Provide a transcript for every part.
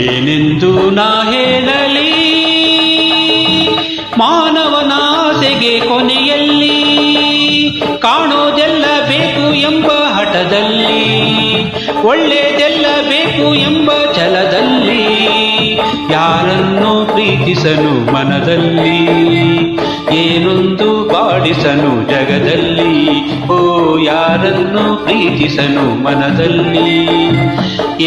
ಏನೆಂದು ನಾ ಹೇಳಲಿ ಮಾನವನಾಸೆಗೆ ಕೊನೆಯಲ್ಲಿ ಕಾಣೋದೆಲ್ಲ ಬೇಕು ಎಂಬ ಹಠದಲ್ಲಿ ಒಳ್ಳೆಯದೆಲ್ಲ ಬೇಕು ಎಂಬ ಛಲದಲ್ಲಿ ಯಾರನ್ನು ಪ್ರೀತಿಸನು ಮನದಲ್ಲಿ ಏನೊಂದು ಬಾಡಿಸನು ಜಗದಲ್ಲಿ ಓ ಯಾರನ್ನು ಪ್ರೀತಿಸನು ಮನದಲ್ಲಿ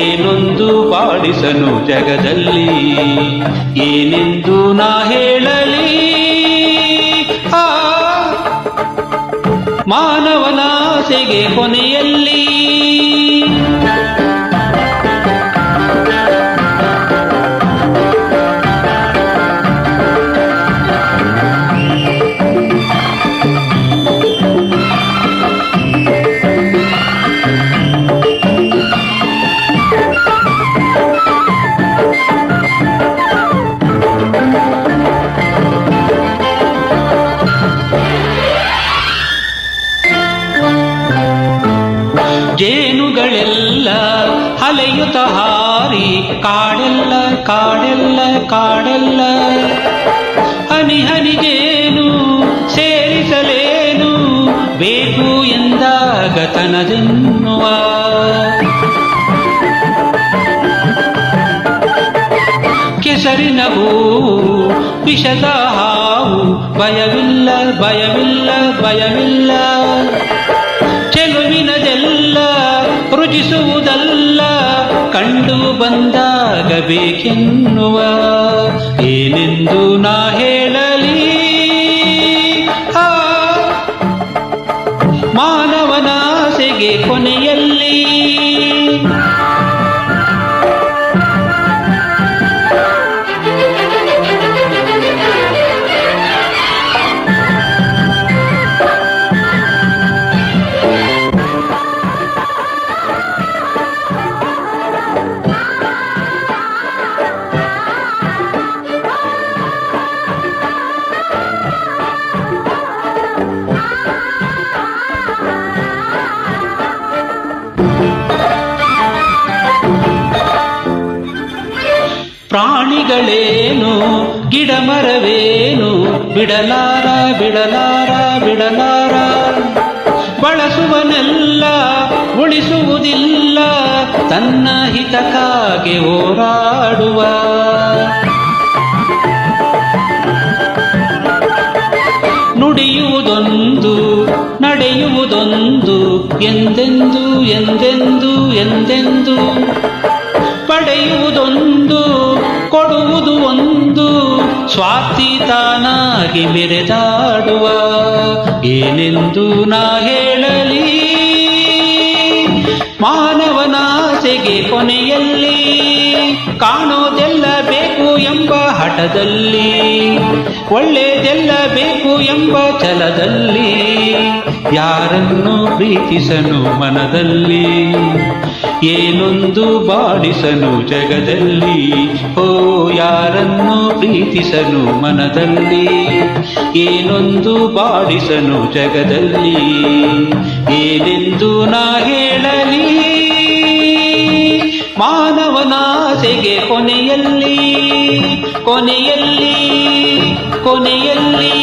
ಏನೊಂದು ಬಾಡಿಸನು ಜಗದಲ್ಲಿ ಏನೆಂದು ನಾ ಹೇಳಲಿ ಆ ಮಾನವನಾಸೆಗೆ ಕೊನೆಯಲ್ಲಿ ಜೇನುಗಳೆಲ್ಲ ಅಲೆಯುತ್ತ ಹಾರಿ ಕಾಡೆಲ್ಲ ಕಾಡೆಲ್ಲ ಕಾಡೆಲ್ಲ ಹನಿ ಹನಿ ಜೇನು ಸೇರಿಸಲೇನು ಬೇಕು ಎಂದಾಗ ತನದೆನ್ನುವ ಕೆಸರಿನ ಹೂವು ವಿಷದ ಹಾವು ಭಯವಿಲ್ಲ ಭಯವಿಲ್ಲ ಭಯವಿಲ್ಲ ಚೆಲುವಿನದೆಲ್ಲ ರುಚಿಸುವುದಲ್ಲ ಕಂಡು ಬಂದಾಗ ಬೇಕೆನ್ನುವ ಏನೆಂದು ನಾ ಹೇಳಲಿ ಆ ಮಾನವನಾಸೆಗೆ ಕೊನೆಯಲ್ಲಿ ಪ್ರಾಣಿಗಳೇನು ಗಿಡ ಮರವೇನು ಬಿಡಲಾರ ಬಿಡಲಾರ ಬಿಡಲಾರ ಬಳಸುವನೆಲ್ಲ ಉಳಿಸುವುದಿಲ್ಲ ತನ್ನ ಹಿತಕ್ಕಾಗಿ ಹೋರಾಡುವ ನುಡಿಯುವುದೊಂದು ನಡೆಯುವುದೊಂದು ಎಂದೆಂದು ಎಂದೆಂದು ಎಂದೆಂದು ಪಡೆಯುವುದೊಂದು ಕೊಡುವುದು ಒಂದು ಸ್ವಾರ್ಥಿ ತಾನಾಗಿ ಮೆರೆದಾಡುವ ಏನೆಂದು ನಾ ಹೇಳಲಿ ಮಾನವನಾಸೆಗೆ ಕೊನೆಯಲ್ಲಿ ಕಾಣೋದೆಲ್ಲ ಬೇಕು ಎಂಬ ಹಠದಲ್ಲಿ ಒಳ್ಳೆಯದೆಲ್ಲ ಬೇಕು ಎಂಬ ಛಲದಲ್ಲಿ ಯಾರನ್ನು ಪ್ರೀತಿಸನು ಮನದಲ್ಲಿ ಏನೊಂದು ಬಾಡಿಸನು ಜಗದಲ್ಲಿ ಓ ಯಾರನ್ನು ಪ್ರೀತಿಸನು ಮನದಲ್ಲಿ ಏನೊಂದು ಬಾಡಿಸನು ಜಗದಲ್ಲಿ ಏನೆಂದು ನಾ ಹೇಳಲಿ ಮಾನವನಾಸೆಗೆ ಕೊನೆಯಲ್ಲಿ ಕೊನೆಯಲ್ಲಿ ಕೊನೆಯಲ್ಲಿ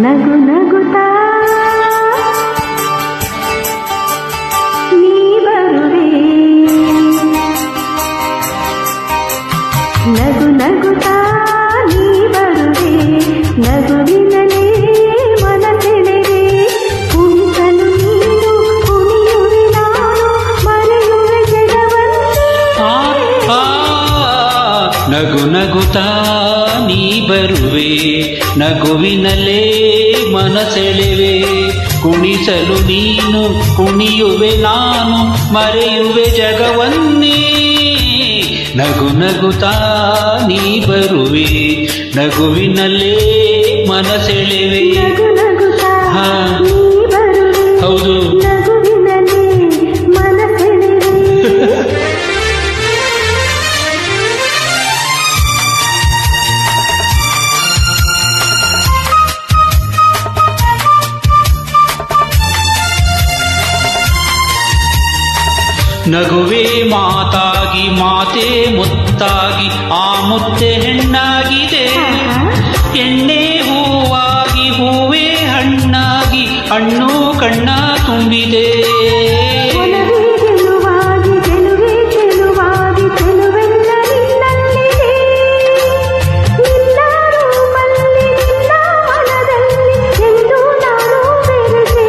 ನಗು ನಗುತ್ತಾ ನೀ ಬರುವೆ ನಗು ನಗುತ್ತಾ ನೀ ಬರುವೆ ನಗುವಿನಲೇ ಮನಸೆಳೆವೆ ಕುಂತಲು ಮನಸೆಳೆವೆ. ಕುಣಿಸಲು ನೀನು ಕುಣಿಯುವೆ ನಾನು ಮರೆಯುವೆ ಜಗವನ್ನೇ. ನಗು ನಗುತ್ತಾ ನೀ ಬರುವೆ ನಗುವಿನಲ್ಲೇ ಮನಸೆಳೆವೆ. ನಗು ನಗುತ್ತಾ ಹಾ. ನೀ ಬರುವೆ, ಹೌದು. ನಗುವಿನಲ್ಲಿ ಮನಸೆಳೆವೆ. ನಗುವೆ ಮಾತಾಗಿ ಮಾತೆ ಮುತ್ತಾಗಿ ಆ ಮುತ್ತೆ ಹೆಣ್ಣಾಗಿದೆ. ಎಣ್ಣೆ ಹೂವಾಗಿ ಹೂವೇ ಹಣ್ಣಾಗಿ ಹಣ್ಣು ಕಣ್ಣ ತುಂಬಿದೆ. ಒಲವೇ ಗೆಲುವಾಗಿ ಗೆಲುವೇ ಚೆಲುವಾಗಿ ಚೆಲುವೆಲ್ಲ ನಿನ್ನಲ್ಲಿದೆ. ನಿನ್ನ ರೂಪಲ್ಲಿ ನಿನ್ನ ಮನದಲ್ಲಿ ಎಂದು ನಾನು ಬೆರೆತೆ.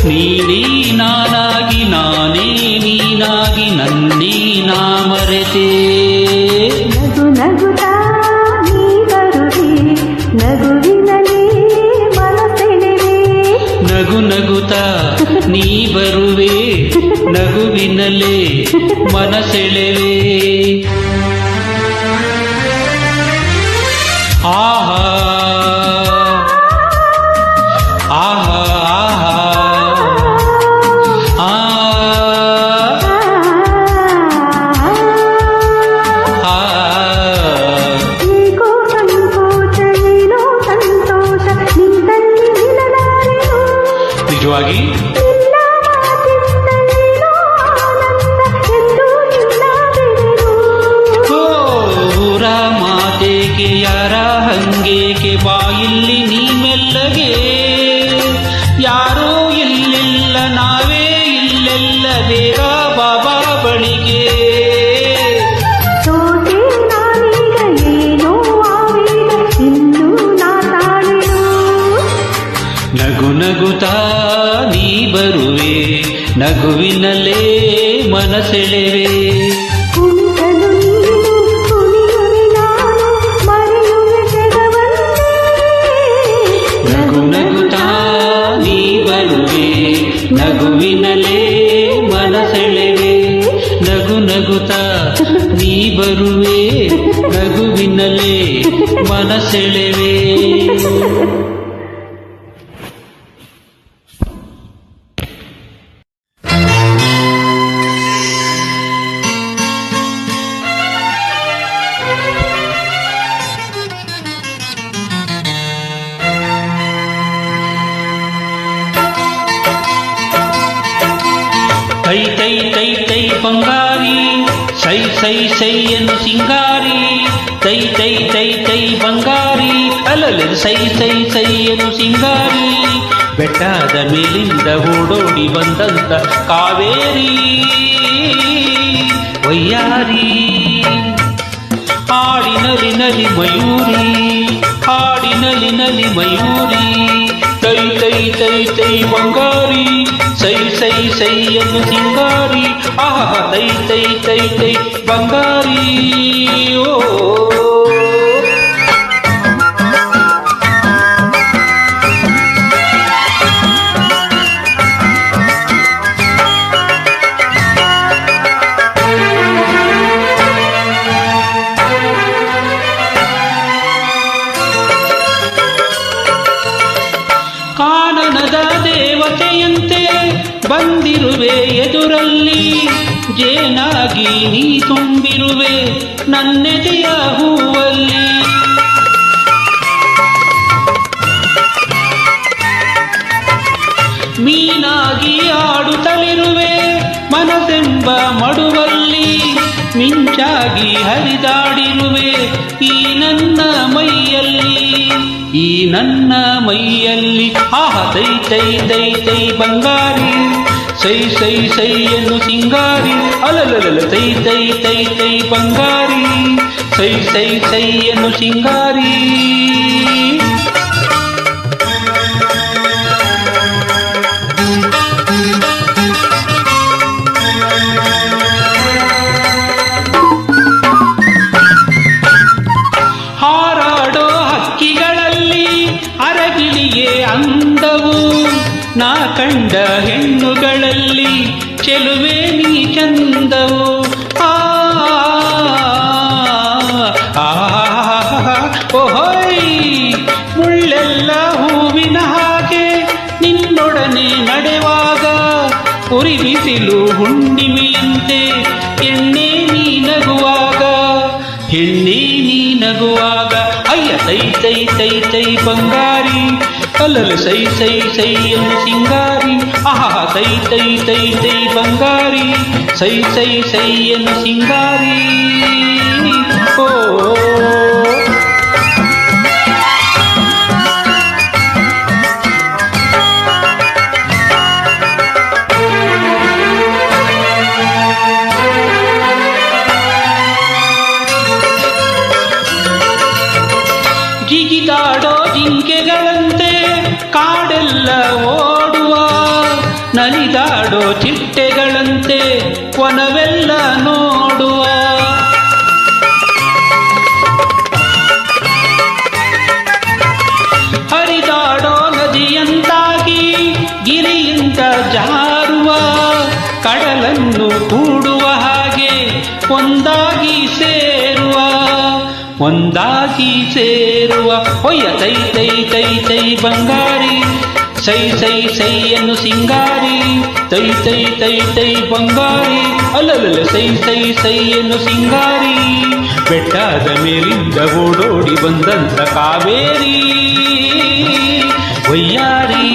ನೀನೇ ನಾನಾಗಿ ನಾನೇ ನೀನಾಗಿ ನನ್ನೇ ನಾ ಮರೆತೆ. ನಗು ನಗುತ್ತಾ ನೀ ಬರುವೆ ನಗುವಿನಲ್ಲಿ ಮನಸೆಳೆವೆ. ನಗು ನಗುತ್ತಾ ನೀ ಬರುವೆ ನಗುವಿನಲ್ಲೇ ಮನಸೆಳೆವೆ. ಆಹಾ ಆಹಾ ಆಹಾ ಆ ಏಕೋ ಸಂಕೋಚ ಏನೋ ಸಂತೋಷ ನಿಂತಲ್ಲಿ ನಿಲ್ಲಲಾರೆನು. ನಿಜವಾಗಿ ನಿನ್ನ ಮಾತಿಂದ ಏನೋ ಆನಂದ ಎಂದು ನಿನ್ನ ಬೆರೆನು. ಊರ ಮಾತೆಗೆ ಯಾರ ಹಂಗೇಕೆ ಬಾಯಿಲ್ಲಿ ನೀ ಮೆಲ್ಲಗೆ. ಯಾರೂ ಇಲ್ಲಿಲ್ಲ ನಾವೇ ಇಲ್ಲೆಲ್ಲ ಬೇಗ ಬಾಬಾ ಬಳಿಗೆ. ಸೋತೆ ನಾನೀಗ ಏನೋ ಆವೇಗ ಇನ್ನು ನಾ ತಾಳೆನು. ನಗು ನಗುತ್ತಾ ನೀ ಬರುವೆ ನಗುವಿನಲ್ಲೇ ಮನಸೆಳೆವೆ. ಕುಣಿಸಲು ನೀನು ಕುಣಿಯುವೆ ನಾನು ಮರೆಯುವೆ ಜಗವನ್ನೇ. ನಗು ನಗುತ್ತಾ ನೀ ಬರುವೆ ನಗುವಿನಲ್ಲೇ ಮನಸೆಳೆವೆ. ನಗು ನಗುತ್ತಾ ನೀ ಬರುವೆ ನಗುವಿನಲ್ಲೇ ಮನಸೆಳೆವೆ. ತೈ ತೈ ತೈ ತೈ ಬಂಗಾರಿ ಸೈ ಸೈ ಸೈ ಎನ್ನು ಸಿಂಗಾರಿ. ತೈ ತೈ ತೈ ತೈ ಬಂಗಾರಿ ಅಲ್ಲಲ್ಲಿ ಸೈ ಸೈ ಸೈ ಎನ್ನು ಸಿಂಗಾರಿ. ಬೆಟ್ಟದ ಮೇಲಿಂದ ಓಡೋಡಿ ಬಂದಂತ ಕಾವೇರಿ ವಯ್ಯಾರಿ. ಹಾಡಿನಲಿ ನಲಿ ಮಯೂರಿ ಹಾಡಿನಲಿ ನಲಿ ಮಯೂರಿ. ತೈ ತೈ ತೈ ತೈ ಬಂಗಾರಿ ಸೈ ಸೈ ಸೈ ಎನ್ನು ಸಿಂಗಾರಿ. ಆಹಾ ತೈ ತೈ ತೈ ತೈ ಬಂಗಾರಿ. ಓ ಕಾನನದ ದೇವತೆಯಂತೆ ಬಂದಿರುವೆ ಎದುರಲ್ಲಿ. ಜೇನಾಗಿ ನೀ ತುಂಬಿರುವೆ ನನ್ನೆದೆಯ ಹೂವಲ್ಲಿ. ಮೀನಾಗಿ ಆಡುತ್ತಲಿರುವೆ ಮನಸೆಂಬ ಮಡುವಲ್ಲಿ. ಮಿಂಚಾಗಿ ಹರಿದಾಡಿರುವೆ ಈ ನನ್ನ ಮೈಯಲ್ಲಿ ಈ ನನ್ನ ಮೈಯಲ್ಲಿ. ಆಹ ತೈ ತೈ ತೈ ತೈ ಬಂಗಾರಿ ಸೈ ಸೈ ಸೈ ಎನ್ನು ಸಿಂಗಾರಿ. ಅಲಲಲ ತೈ ತೈ ತೈ ತೈ ಬಂಗಾರಿ ಸೈ ಸೈ ಸೈ ಎನ್ನು ಸಿಂಗಾರಿ. ಹಾರಾಡೋ ಹಕ್ಕಿಗಳಲ್ಲಿ ಅರಗಿಳಿ ನಾ ಕಂಡ ಹೆಣ್ಣುಗಳಲ್ಲಿ ಚೆಲುವೆ ನೀ ಚಂದವು. ಓಹೋಯ್ ಮುಳ್ಳೆಲ್ಲ ಹೂವಿನ ಹಾಗೆ ನಿನ್ನೊಡನೆ ನಡೆವಾಗ ಉರಿ ಬಿಸಿಲು ಹುಣ್ಣಿಮೆಯಂತೆ ಎಣ್ಣೆ ನೀ ನಗುವಾಗ, ಹೆಣ್ಣೆ ನೀ ನಗುವಾಗ. ಅಯ್ಯ ತೈ ತೈ ತೈ ತೈ ಬಂಗಾರಿ, ಅಲ್ಲಲು ಸೈ ಸೈ ಸೈ ಎಂದು ಸಿಂಗಾರಿ. ಆಹಾ ತೈ ತೈ ತೈ ತೈ ಬಂಗಾರಿ, ಸೈ ಸೈ ಸೈ ಎಂದು ಸಿಂಗಾರಿ. ಓ ಜಿಗಿದಾಡೋ ಜಿಂಕೆಗಳಂತೆ ಕಾಡೆಲ್ಲ ಓಡುವ, ನಲಿದಾಡೋ ಚಿಟ್ಟೆಗಳಂತೆ ವನವೆಲ್ಲ ನೋಡುವ. ಹರಿದಾಡೋ ನದಿಯಂತಾಗಿ ಗಿರಿಯಿಂದ ಜಾರುವ, ಕಡಲನ್ನು ಕೂಡುವ ಹಾಗೆ ಒಂದಾಗಿ ಸೇರುವ, ಒಂದಾಗಿ ಸೇರುವ. ಹೊಯ್ಯ ತೈ ತೈ ತೈ ತೈ ಬಂಗಾರಿ, ಸೈ ಸೈ ಸೈ ಎನ್ನು ಸಿಂಗಾರಿ. ತೈ ತೈ ತೈ ತೈ ಬಂಗಾರಿ, ಅಲ್ಲಲ್ಲ ಸೈ ಸೈ ಸೈ ಎನ್ನು ಸಿಂಗಾರಿ. ಬೆಟ್ಟದ ಮೇಲಿಂದ ಓಡೋಡಿ ಬಂದಂತ ಕಾವೇರಿ ವಯ್ಯಾರಿ.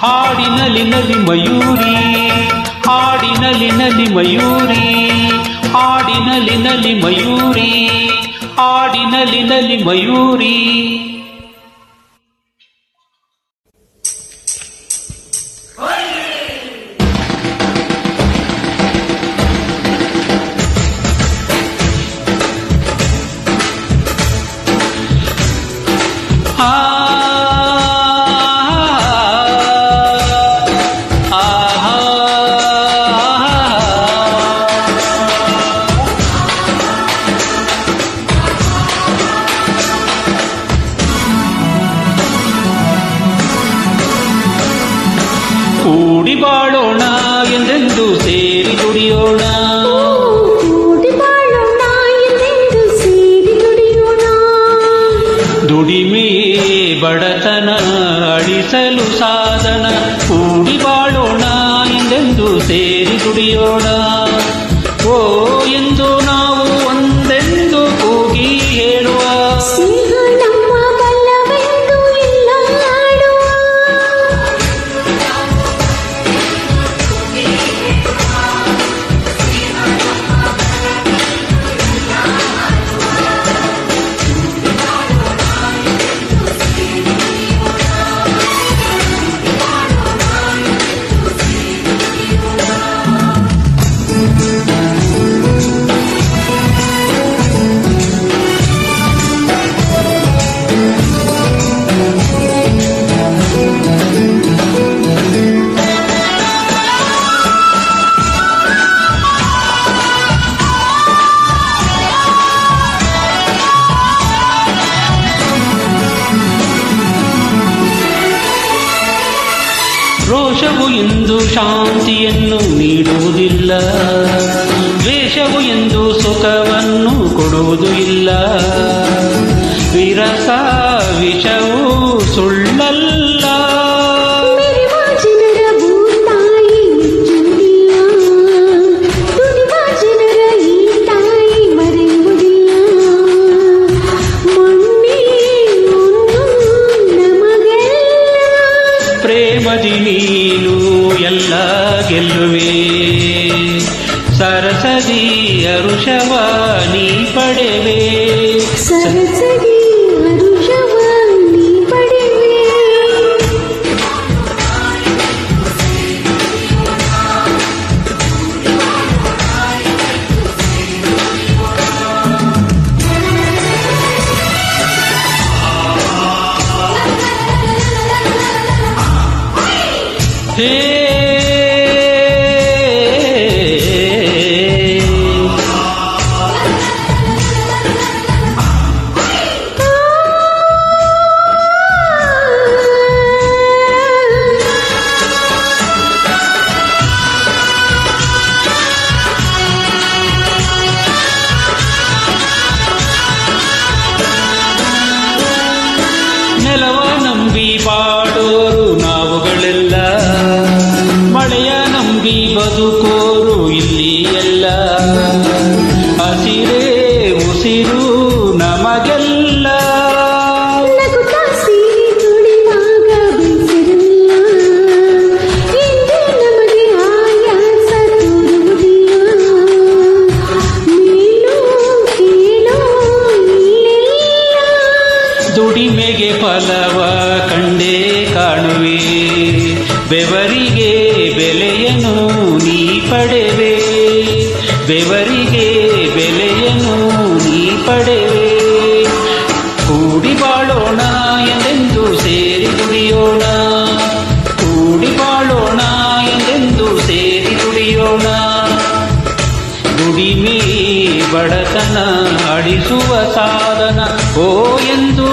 ಹಾಡಿನಲ್ಲಿ ನಲಿ ಮಯೂರಿ, ಹಾಡಿನಲ್ಲಿ ನಲಿ ಮಯೂರಿ, ಹಾಡಿನಲ್ಲಿ ನಲಿ ಮಯೂರಿ, ಹಾಡಿನಲ್ಲಿ ನಲಿ ಮಯೂರಿ. ಕೂಡಿ ಬಾಳೋಣ ಎಂದೆಂದು ಸೇರಿ ದುಡಿಯೋಣ, ಕೂಡಿ ಬಾಳೋಣ ಎಂದೆಂದು ಸೇರಿ ದುಡಿಯೋಣ. ದುಡಿಮೆ ಬಡತನ ಅಳಿಸಲು ಸಾಧನ. ಕೂಡಿ ಬಾಳೋಣ ಎಂದೆಂದು ಸೇರಿ ದುಡಿಯೋಣ. ಓ ಎಂದು ನಾವು ಒಂದೆಂದು ಕೂಗಿ ಹೇಳುವ, ಸ್ನೇಹ ನಮ್ಮ ಬಲ್ಲವೆಂದು ಇಲ್ಲ ಆಡುವ. ರೋಷವು ಎಂದು ಶಾಂತಿಯನ್ನು ನೀಡುವುದಿಲ್ಲ, ದ್ವೇಷವು ಎಂದು ಸುಖವನ್ನು ಕೊಡುವುದು ಇಲ್ಲ. ವಿರಸ ವಿಷವು ಸುಳ್ಳಲ್ಲ, ಮೆರೆವ ಜನರ ಭೂತಾಯಿ ಮೆಚ್ಚುವುದಿಲ್ಲ, ದುಡಿವ ಜನರ ಈ ತಾಯಿ ಮರೆಯುವುದಿಲ್ಲ. ಮೊನ್ನೆ ಒಂದು ನಮಗೆಲ್ಲ ಪ್ರೇಮದಿ ನೀನು ಎಲ್ಲ ಗೆಲ್ಲುವೆ, ಸರಸದಿ ಅರುಷವ ನೀ ಪಡೆವೆ. ಸರಸದಿ ಹರುಷವ ನೀ ಪಡೆವೆ. ಹೇ ಬೆವರಿಗೆ ಬೆಲೆಯನ್ನು ನೀ ಪಡೆವೆ, ಬೆವರಿಗೆ ಬೆಲೆಯನ್ನು ನೀ ಪಡೆವೆ. ಕೂಡಿ ಬಾಳೋಣ ಎಂದೆಂದು ಸೇರಿ ದುಡಿಯೋಣ, ಕೂಡಿ ಬಾಳೋಣ ಎಂದೆಂದು ಸೇರಿ ದುಡಿಯೋಣ. ದುಡಿಮೆ ಬಡತನ ಅಳಿಸುವ ಸಾಧನ ಓ ಎಂದು